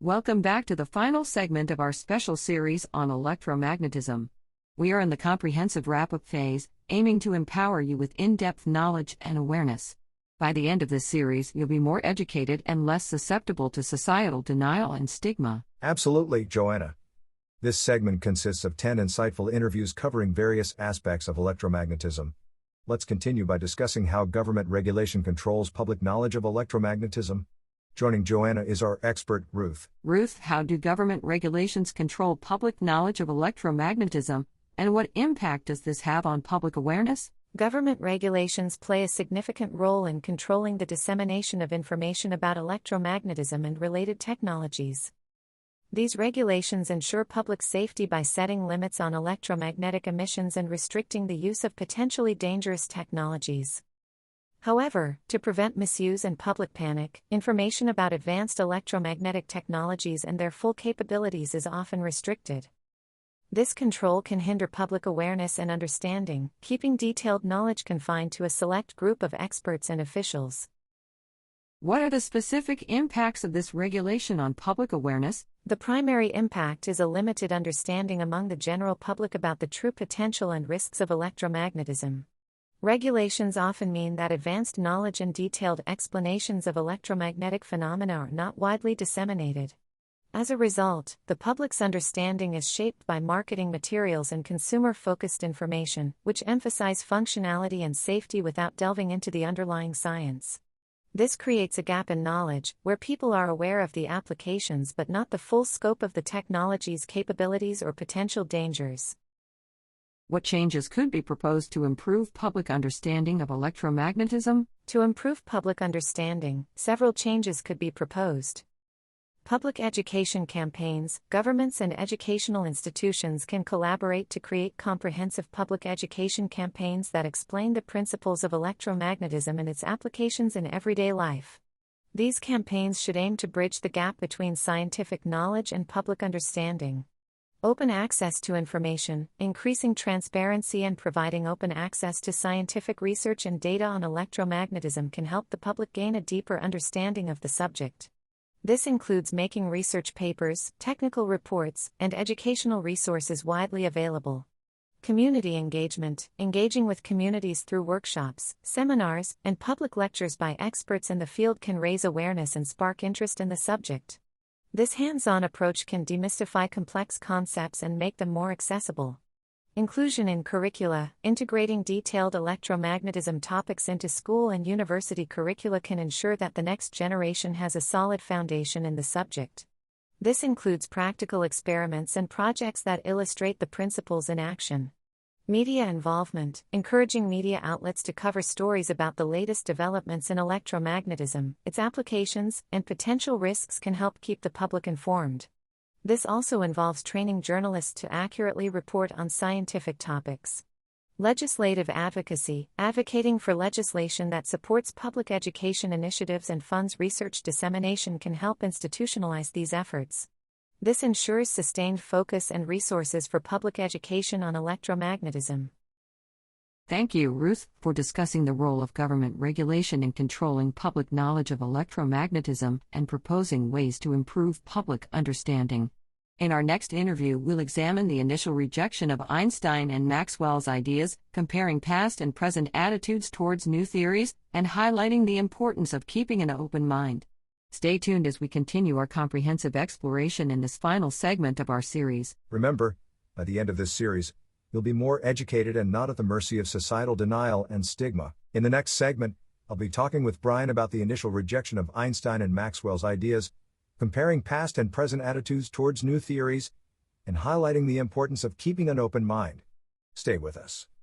Welcome back to the final segment of our special series on electromagnetism. We are in the comprehensive wrap-up phase, aiming to empower you with in-depth knowledge and awareness. By the end of this series, you'll be more educated and less susceptible to societal denial and stigma. Absolutely, Joanna. This segment consists of 10 insightful interviews covering various aspects of electromagnetism. Let's continue by discussing how government regulation controls public knowledge of electromagnetism. Joining Joanna is our expert, Ruth. Ruth, how do government regulations control public knowledge of electromagnetism, and what impact does this have on public awareness? Government regulations play a significant role in controlling the dissemination of information about electromagnetism and related technologies. These regulations ensure public safety by setting limits on electromagnetic emissions and restricting the use of potentially dangerous technologies. However, to prevent misuse and public panic, information about advanced electromagnetic technologies and their full capabilities is often restricted. This control can hinder public awareness and understanding, keeping detailed knowledge confined to a select group of experts and officials. What are the specific impacts of this regulation on public awareness? The primary impact is a limited understanding among the general public about the true potential and risks of electromagnetism. Regulations often mean that advanced knowledge and detailed explanations of electromagnetic phenomena are not widely disseminated. As a result, the public's understanding is shaped by marketing materials and consumer-focused information, which emphasize functionality and safety without delving into the underlying science. This creates a gap in knowledge, where people are aware of the applications but not the full scope of the technology's capabilities or potential dangers. What changes could be proposed to improve public understanding of electromagnetism? To improve public understanding, several changes could be proposed. Public education campaigns, governments and educational institutions can collaborate to create comprehensive public education campaigns that explain the principles of electromagnetism and its applications in everyday life. These campaigns should aim to bridge the gap between scientific knowledge and public understanding. Open access to information, increasing transparency and providing open access to scientific research and data on electromagnetism can help the public gain a deeper understanding of the subject. This includes making research papers, technical reports, and educational resources widely available. Community engagement, engaging with communities through workshops, seminars, and public lectures by experts in the field can raise awareness and spark interest in the subject. This hands-on approach can demystify complex concepts and make them more accessible. Inclusion in curricula, integrating detailed electromagnetism topics into school and university curricula can ensure that the next generation has a solid foundation in the subject. This includes practical experiments and projects that illustrate the principles in action. Media involvement, encouraging media outlets to cover stories about the latest developments in electromagnetism, its applications, and potential risks can help keep the public informed. This also involves training journalists to accurately report on scientific topics. Legislative advocacy, advocating for legislation that supports public education initiatives and funds research dissemination can help institutionalize these efforts. This ensures sustained focus and resources for public education on electromagnetism. Thank you, Ruth, for discussing the role of government regulation in controlling public knowledge of electromagnetism and proposing ways to improve public understanding. In our next interview, we'll examine the initial rejection of Einstein and Maxwell's ideas, comparing past and present attitudes towards new theories, and highlighting the importance of keeping an open mind. Stay tuned as we continue our comprehensive exploration in this final segment of our series. Remember, by the end of this series, you'll be more educated and not at the mercy of societal denial and stigma. In the next segment, I'll be talking with Brian about the initial rejection of Einstein and Maxwell's ideas, comparing past and present attitudes towards new theories, and highlighting the importance of keeping an open mind. Stay with us.